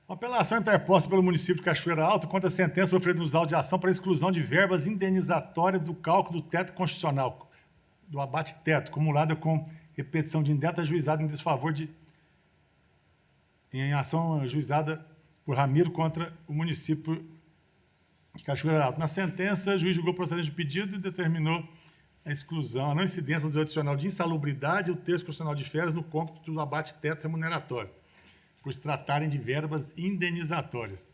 Uma apelação interposta pelo município de Cachoeira Alta contra a sentença proferida nos autos de ação para exclusão de verbas indenizatórias do cálculo do teto constitucional, do abate-teto, acumulada com repetição de indébito ajuizado em desfavor em ação ajuizada por Ramiro contra o município de Cachoeira Alta. Na sentença, o juiz julgou procedente do pedido e determinou a exclusão, a não incidência do adicional de insalubridade e o texto constitucional de férias no cômputo do abate-teto remuneratório, por se tratarem de verbas indenizatórias.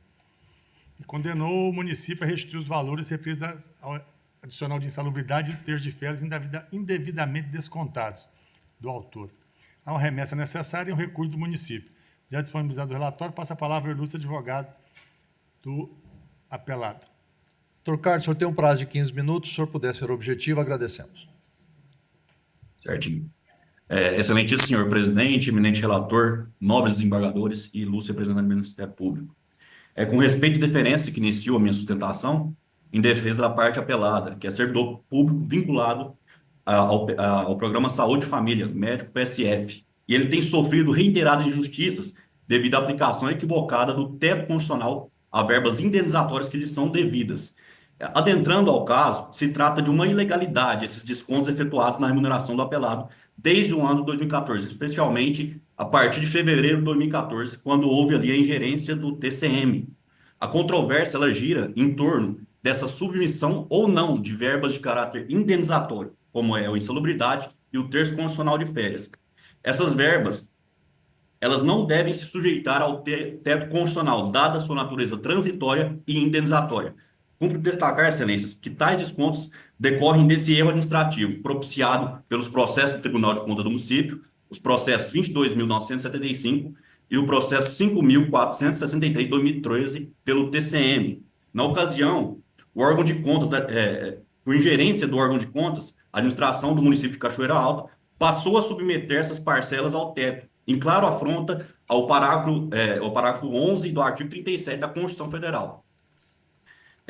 E condenou o município a restituir os valores referidos ao adicional de insalubridade e o terço de férias indevidamente descontados do autor. Há uma remessa necessária e um recurso do município. Já disponibilizado o relatório, passa a palavra ao ilustre advogado do apelado. Doutor Carlos, o senhor tem um prazo de 15 minutos. Se o senhor puder ser objetivo, agradecemos. Certinho. Excelentíssimo senhor presidente, eminente relator, nobres desembargadores e ilustre representante do Ministério Público. Com respeito e deferência que inicio a minha sustentação em defesa da parte apelada, que é servidor público vinculado ao Programa Saúde e Família, médico PSF, e ele tem sofrido reiteradas injustiças devido à aplicação equivocada do teto constitucional a verbas indenizatórias que lhe são devidas. Adentrando ao caso, se trata de uma ilegalidade esses descontos efetuados na remuneração do apelado desde o ano de 2014, especialmente a partir de fevereiro de 2014, quando houve ali a ingerência do TCM. A controvérsia ela gira em torno dessa submissão ou não de verbas de caráter indenizatório, como é a insalubridade e o terço constitucional de férias. Essas verbas, elas não devem se sujeitar ao teto constitucional, dada a sua natureza transitória e indenizatória. Cumpre destacar, excelências, que tais descontos decorrem desse erro administrativo, propiciado pelos processos do Tribunal de Contas do Município, os processos 22.975 e o processo 5.463 de 2013 pelo TCM. Na ocasião, o órgão de contas, por ingerência do órgão de contas, a administração do município de Cachoeira Alta passou a submeter essas parcelas ao teto, em claro afronta ao parágrafo 11 do artigo 37 da Constituição Federal.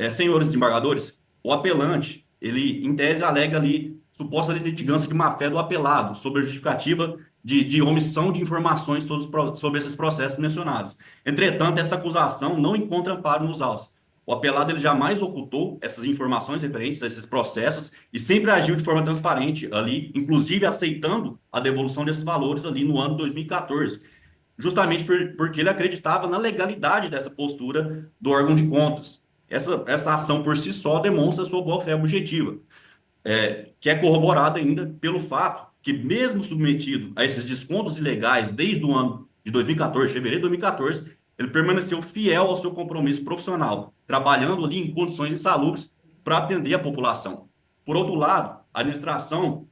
Senhores desembargadores, o apelante, ele, em tese, alega ali suposta litigância de má-fé do apelado, sob a justificativa de omissão de informações sobre esses processos mencionados. Entretanto, essa acusação não encontra amparo nos autos. O apelado ele jamais ocultou essas informações referentes a esses processos e sempre agiu de forma transparente ali, inclusive aceitando a devolução desses valores ali no ano de 2014, justamente porque ele acreditava na legalidade dessa postura do órgão de contas. Essa ação por si só demonstra sua boa-fé objetiva, que é corroborada ainda pelo fato que, mesmo submetido a esses descontos ilegais desde o ano de 2014, fevereiro de 2014, ele permaneceu fiel ao seu compromisso profissional, trabalhando ali em condições insalubres para atender a população. Por outro lado, a administração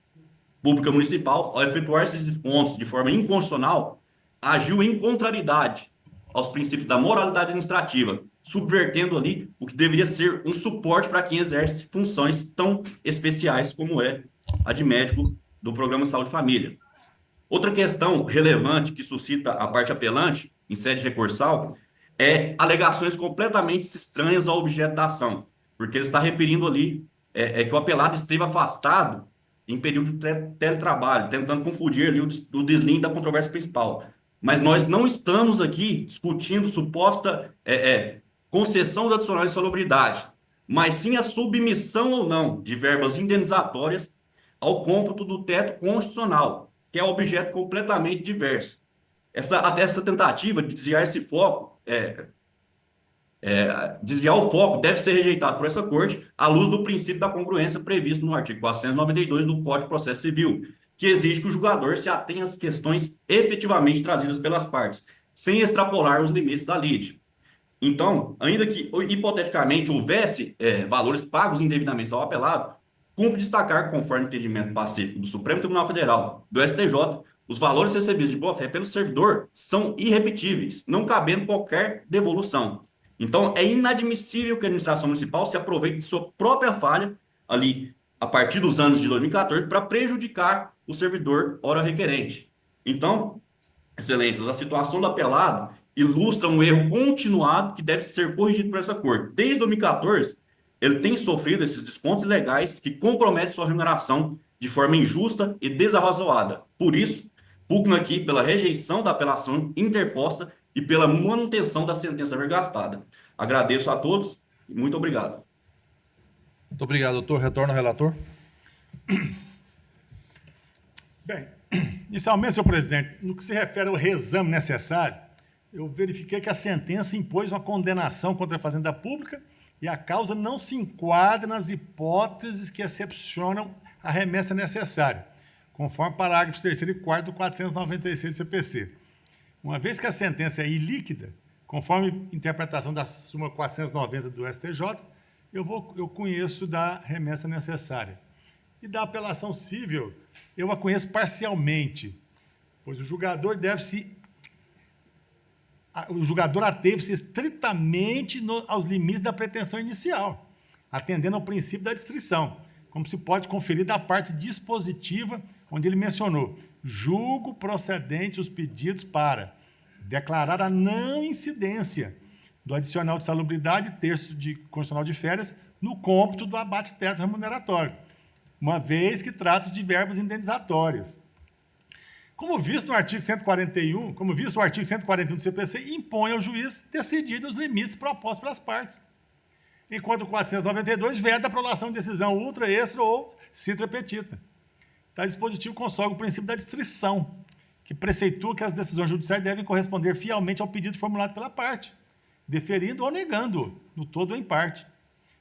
pública municipal, ao efetuar esses descontos de forma inconstitucional, agiu em contrariedade aos princípios da moralidade administrativa, subvertendo ali o que deveria ser um suporte para quem exerce funções tão especiais como é a de médico do Programa Saúde e Família. Outra questão relevante que suscita a parte apelante, em sede recursal, é alegações completamente estranhas ao objeto da ação, porque ele está referindo ali que o apelado esteve afastado em período de teletrabalho, tentando confundir ali o deslinde da controvérsia principal. Mas nós não estamos aqui discutindo suposta concessão do adicional de insalubridade, mas sim a submissão ou não de verbas indenizatórias ao cômputo do teto constitucional, que é objeto completamente diverso. Essa tentativa de desviar esse foco, desviar o foco, deve ser rejeitado por essa corte à luz do princípio da congruência previsto no artigo 492 do Código de Processo Civil, que exige que o julgador se atenha às questões efetivamente trazidas pelas partes, sem extrapolar os limites da lide. Então, ainda que hipoteticamente houvesse valores pagos indevidamente ao apelado, cumpre destacar, conforme o entendimento pacífico do Supremo Tribunal Federal, do STJ, os valores recebidos de boa-fé pelo servidor são irrepetíveis, não cabendo qualquer devolução. Então, é inadmissível que a administração municipal se aproveite de sua própria falha, ali, a partir dos anos de 2014, para prejudicar o servidor ora requerente. Então, excelências, a situação do apelado ilustra um erro continuado que deve ser corrigido por essa corte. Desde 2014, ele tem sofrido esses descontos ilegais que comprometem sua remuneração de forma injusta e desarrazoada. Por isso, pugno aqui pela rejeição da apelação interposta e pela manutenção da sentença vergastada. Agradeço a todos e muito obrigado. Muito obrigado, doutor. Retorno ao relator. Bem, inicialmente, senhor presidente, no que se refere ao reexame necessário, eu verifiquei que a sentença impôs uma condenação contra a Fazenda Pública e a causa não se enquadra nas hipóteses que excepcionam a remessa necessária, conforme parágrafos 3º e 4º do 496 do CPC. Uma vez que a sentença é ilíquida, conforme interpretação da súmula 490 do STJ, eu conheço da remessa necessária. E da apelação cível, eu a conheço parcialmente, pois o julgador ateve-se estritamente aos limites da pretensão inicial, atendendo ao princípio da distrição, como se pode conferir da parte dispositiva, onde ele mencionou: julgo procedente os pedidos para declarar a não incidência do adicional de salubridade, terço de constitucional de férias, no cômputo do abate-teto remuneratório, uma vez que trata de verbas indenizatórias. Como visto o artigo 141 do CPC, impõe ao juiz decidir nos limites propostos pelas partes, enquanto o 492 veda a prolação de decisão ultra, extra ou citra petita. Tal dispositivo consagra o princípio da distrição, que preceitua que as decisões judiciais devem corresponder fielmente ao pedido formulado pela parte, deferindo ou negando, no todo ou em parte.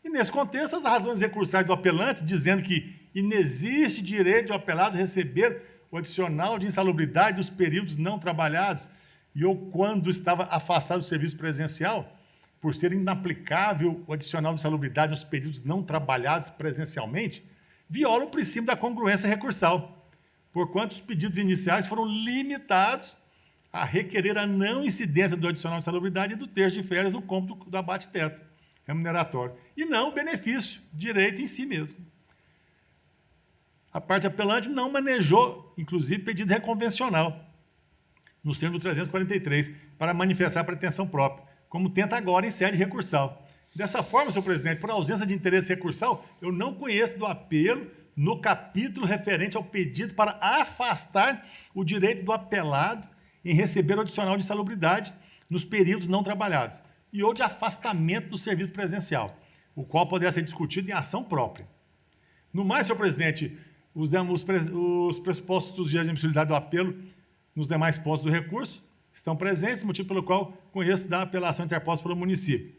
E, nesse contexto, as razões recursais do apelante, dizendo que inexiste direito do apelado receber o adicional de insalubridade dos períodos não trabalhados e ou quando estava afastado do serviço presencial, por ser inaplicável o adicional de insalubridade nos períodos não trabalhados presencialmente, viola o princípio da congruência recursal, porquanto os pedidos iniciais foram limitados a requerer a não incidência do adicional de insalubridade e do terço de férias no cômputo do abate-teto remuneratório, e não o benefício, direito em si mesmo. A parte apelante não manejou, inclusive, pedido reconvencional, no termo do 343, para manifestar a pretensão própria, como tenta agora em sede recursal. Dessa forma, senhor presidente, por ausência de interesse recursal, eu não conheço do apelo no capítulo referente ao pedido para afastar o direito do apelado em receber o adicional de insalubridade nos períodos não trabalhados, e ou de afastamento do serviço presencial, o qual poderá ser discutido em ação própria. No mais, senhor presidente, os pressupostos de admissibilidade do apelo nos demais pontos do recurso estão presentes, motivo pelo qual conheço da apelação interposta pelo município,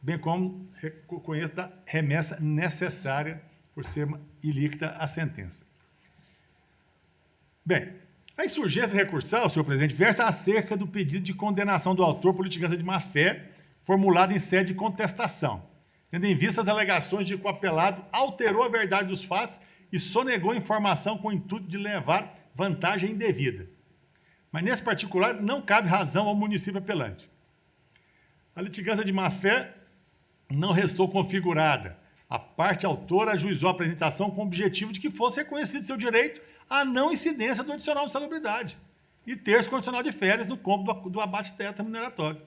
bem como conheço da remessa necessária por ser ilíquida a sentença. Bem, a insurgência recursal, senhor presidente, versa acerca do pedido de condenação do autor por litigância de má-fé formulado em sede de contestação, tendo em vista as alegações de que o apelado alterou a verdade dos fatos e sonegou a informação com o intuito de levar vantagem indevida. Mas, nesse particular, não cabe razão ao município apelante. A litigância de má-fé não restou configurada. A parte autora ajuizou a apresentação com o objetivo de que fosse reconhecido seu direito à não incidência do adicional de salubridade e terço condicional de férias no cômputo do abate-teto remuneratório.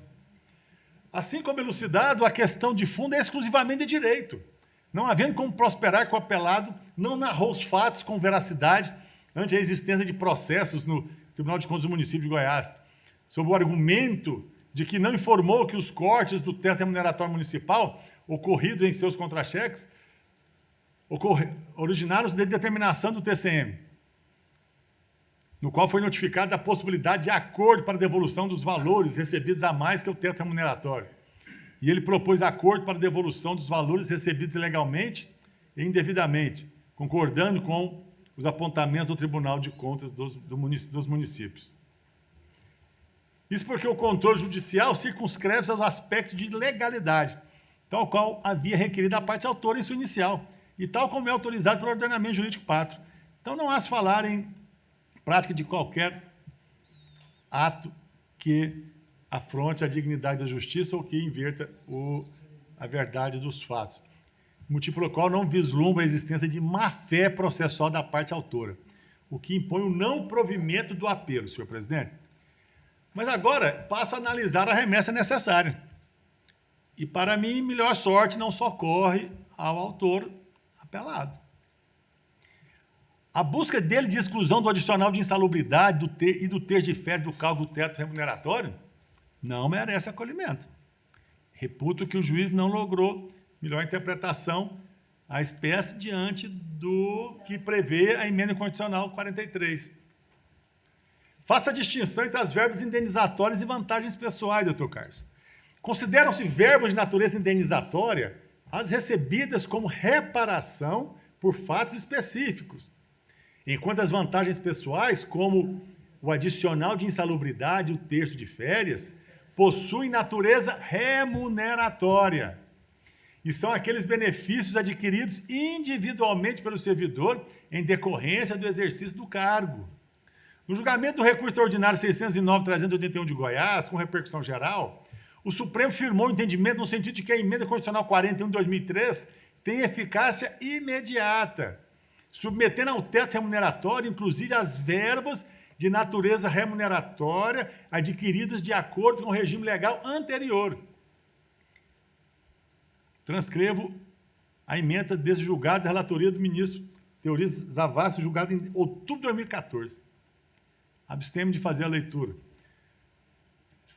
Assim como elucidado, a questão de fundo é exclusivamente de direito, não havendo como prosperar que o apelado não narrou os fatos com veracidade ante a existência de processos no Tribunal de Contas do município de Goiás, sob o argumento de que não informou que os cortes do teto remuneratório municipal ocorridos em seus contra-cheques originaram-se de determinação do TCM, no qual foi notificada a possibilidade de acordo para devolução dos valores recebidos a mais que o teto remuneratório. E ele propôs acordo para devolução dos valores recebidos ilegalmente e indevidamente, concordando com os apontamentos do Tribunal de Contas dos municípios. Isso porque o controle judicial circunscreve-se aos aspectos de legalidade, tal qual havia requerido a parte autora em sua inicial, e tal como é autorizado pelo ordenamento jurídico pátrio. Então não há se falar em prática de qualquer ato que afronte a dignidade da justiça ou que inverta a verdade dos fatos, motivo pelo qual não vislumbra a existência de má-fé processual da parte autora, o que impõe o não provimento do apelo, senhor presidente. Mas agora passo a analisar a remessa necessária. E, para mim, melhor sorte não socorre ao autor apelado. A busca dele de exclusão do adicional de insalubridade e do terço de férias do cálculo do teto remuneratório não merece acolhimento. Reputo que o juiz não logrou melhor interpretação à espécie diante do que prevê a emenda constitucional 43. Faça a distinção entre as verbas indenizatórias e vantagens pessoais, doutor Carlos. Consideram-se verbas de natureza indenizatória as recebidas como reparação por fatos específicos, enquanto as vantagens pessoais, como o adicional de insalubridade e o terço de férias, possuem natureza remuneratória e são aqueles benefícios adquiridos individualmente pelo servidor em decorrência do exercício do cargo. No julgamento do recurso extraordinário 609-381 de Goiás, com repercussão geral, o Supremo firmou o entendimento no sentido de que a emenda constitucional 41 de 2003 tem eficácia imediata, submetendo ao teto remuneratório, inclusive, as verbas de natureza remuneratória adquiridas de acordo com o regime legal anterior. Transcrevo a emenda desse julgado da relatoria do ministro Teorias Zavascki, julgado em outubro de 2014. Abstemo de fazer a leitura.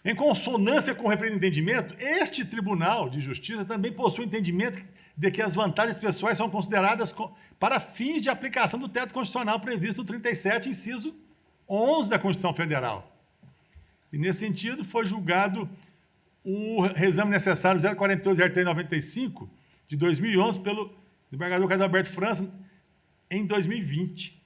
Em consonância com o referido entendimento, este Tribunal de Justiça também possui entendimento de que as vantagens pessoais são consideradas para fins de aplicação do teto constitucional previsto no 37, inciso 11 da Constituição Federal. E, nesse sentido, foi julgado o reexame necessário 042-0395 de 2011 pelo desembargador Carlos Alberto França em 2020.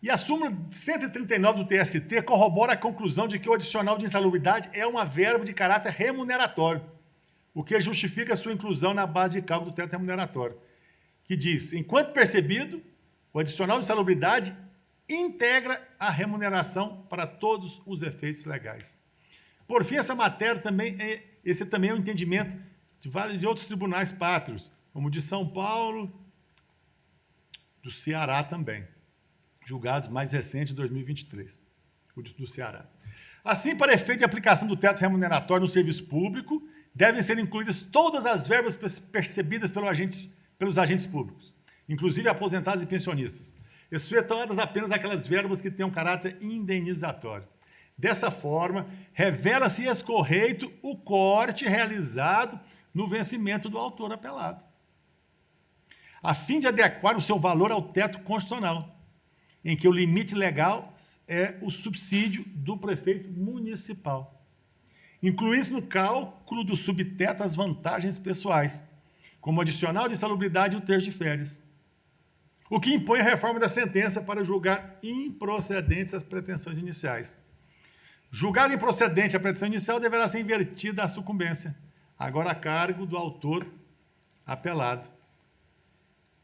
E a súmula 139 do TST corrobora a conclusão de que o adicional de insalubridade é uma verba de caráter remuneratório, o que justifica a sua inclusão na base de cálculo do teto remuneratório, que diz, enquanto percebido, o adicional de insalubridade integra a remuneração para todos os efeitos legais. Por fim, essa matéria esse também é o entendimento de outros tribunais pátrios, como o de São Paulo, do Ceará também, julgados mais recentes de 2023, o do Ceará. Assim, para efeito de aplicação do teto remuneratório no serviço público, devem ser incluídas todas as verbas percebidas pelos agentes públicos, inclusive aposentados e pensionistas, excetuadas apenas aquelas verbas que têm um caráter indenizatório. Dessa forma, revela-se escorreito o corte realizado no vencimento do autor apelado, a fim de adequar o seu valor ao teto constitucional, em que o limite legal é o subsídio do prefeito municipal. Inclui-se no cálculo do subteto as vantagens pessoais, como adicional de insalubridade e o terço de férias, o que impõe a reforma da sentença para julgar improcedentes as pretensões iniciais. Julgada improcedente a pretensão inicial, deverá ser invertida a sucumbência, agora a cargo do autor apelado.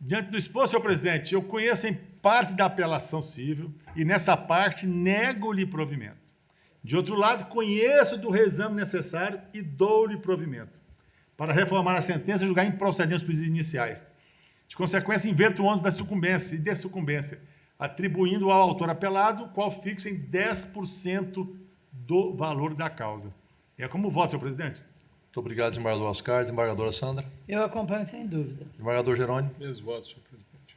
Diante do exposto, senhor presidente, eu conheço em parte da apelação civil e, nessa parte, nego-lhe provimento. De outro lado, conheço do reexame necessário e dou-lhe provimento, para reformar a sentença e julgar improcedentes os pedidos iniciais. De consequência, inverto o ônus da sucumbência e dessucumbência, atribuindo ao autor apelado, qual fixo em 10% do valor da causa. É como voto, senhor presidente. Muito obrigado, desembargador Oscar. Desembargadora Sandra. Eu acompanho sem dúvida. Desembargador Jerônimo. Mesmo voto, senhor presidente.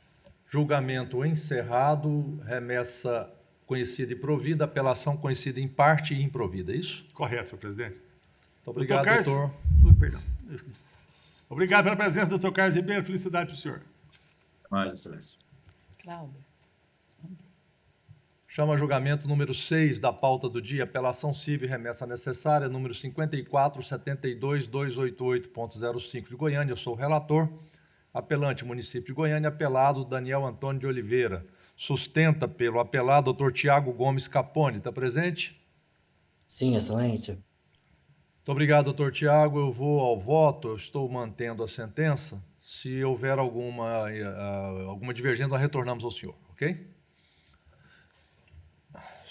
Julgamento encerrado, remessa conhecida e provida, apelação conhecida em parte e improvida, é isso? Correto, senhor presidente. Muito obrigado, doutor. Perdão. Obrigado pela presença, doutor Carlos Ribeiro. Felicidade para o senhor. Mais, excelência. Cláudio. Chama julgamento número 6 da pauta do dia, apelação civil e remessa necessária, número 54.72.288.05 de Goiânia. Eu sou o relator. Apelante, município de Goiânia. Apelado, Daniel Antônio de Oliveira. Sustenta pelo apelado, doutor Tiago Gomes Capone. Está presente? Sim, excelência. Muito obrigado, doutor Tiago. Eu vou ao voto, eu estou mantendo a sentença. Se houver alguma divergência, nós retornamos ao senhor, ok?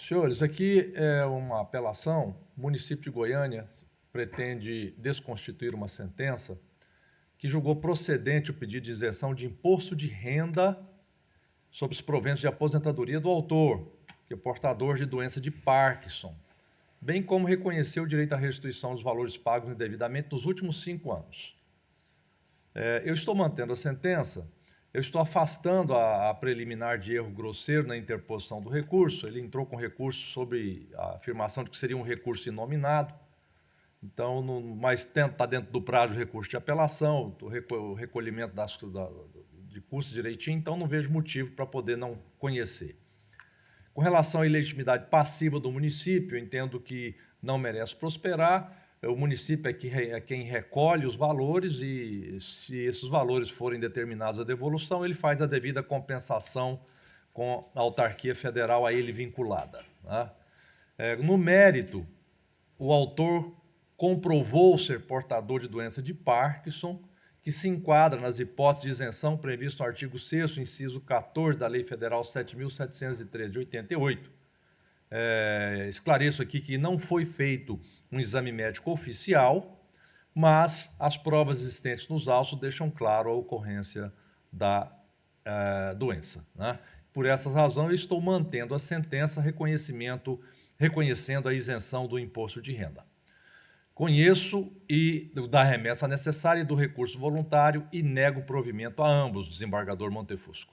Senhores, aqui é uma apelação. O município de Goiânia pretende desconstituir uma sentença que julgou procedente o pedido de isenção de imposto de renda sobre os proventos de aposentadoria do autor, que é portador de doença de Parkinson, bem como reconheceu o direito à restituição dos valores pagos indevidamente nos últimos 5 anos. Eu estou mantendo a sentença Eu estou afastando a preliminar de erro grosseiro na interposição do recurso. Ele entrou com recurso sobre a afirmação de que seria um recurso inominado. Então, mas está dentro do prazo de recurso de apelação, o recolhimento de custos direitinho, então não vejo motivo para poder não conhecer. Com relação à ilegitimidade passiva do município, eu entendo que não merece prosperar. O município é quem recolhe os valores e, se esses valores forem determinados à devolução, ele faz a devida compensação com a autarquia federal a ele vinculada. Tá? No mérito, o autor comprovou ser portador de doença de Parkinson, que se enquadra nas hipóteses de isenção previsto no artigo 6º, inciso 14 da Lei Federal 7.713 de 88. Esclareço aqui que não foi feito um exame médico oficial, mas as provas existentes nos autos deixam claro a ocorrência da doença. Né? Por essa razão, eu estou mantendo a sentença reconhecendo a isenção do imposto de renda. Conheço da remessa necessária e do recurso voluntário e nego provimento a ambos, desembargador Montefusco.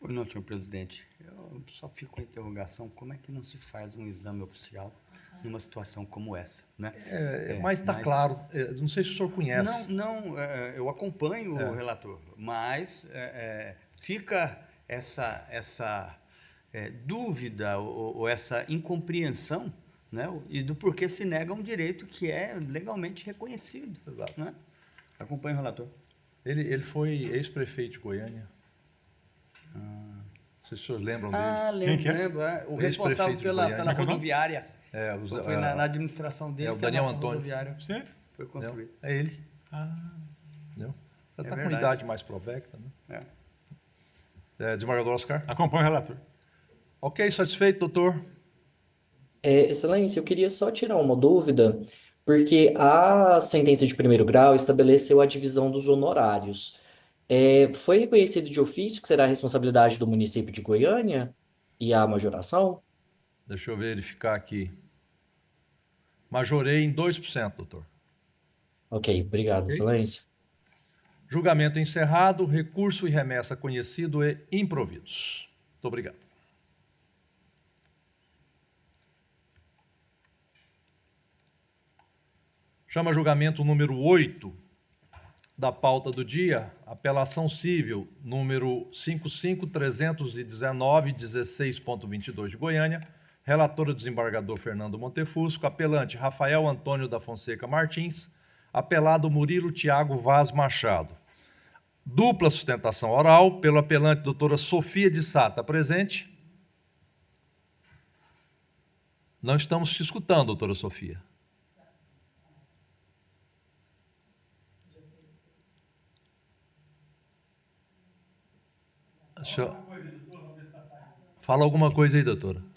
Pois não, senhor presidente. Eu só fico com a interrogação, como é que não se faz um exame oficial numa situação como essa, né? Mas está claro, não sei se o senhor conhece. Eu acompanho o relator, mas fica essa dúvida ou essa incompreensão, né? E do porquê se nega um direito que é legalmente reconhecido. Exato. Né? Acompanho o relator. Ele foi ex-prefeito de Goiânia. Não sei se os senhores lembram dele. Lembro, Quem que é? lembro. O Ex-prefeito responsável de pela Goiânia. rodoviária. Foi Na administração dele, o que Daniel a nossa Antônio. rodoviária Você? foi construída. É ele. Ah, Entendeu? Já está com verdade. idade mais provecta. Né? Desembargador Oscar? acompanho o relator. Ok, satisfeito, doutor? Excelência, eu queria só tirar uma dúvida, porque a sentença de primeiro grau estabeleceu a divisão dos honorários. Foi reconhecido de ofício que será a responsabilidade do município de Goiânia e a majoração? Deixa eu verificar aqui. Majorei em 2%, doutor. Ok, obrigado, excelência. Julgamento encerrado, recurso e remessa conhecido e improvidos. Muito obrigado. Chama julgamento número 8 da pauta do dia, apelação civil número 55319-16.22 de Goiânia, relator o desembargador Fernando Montefusco, apelante Rafael Antônio da Fonseca Martins, apelado Murilo Tiago Vaz Machado. Dupla sustentação oral pelo apelante doutora Sofia de Sata, presente. Não estamos te escutando, doutora Sofia. Fala alguma coisa aí, doutora.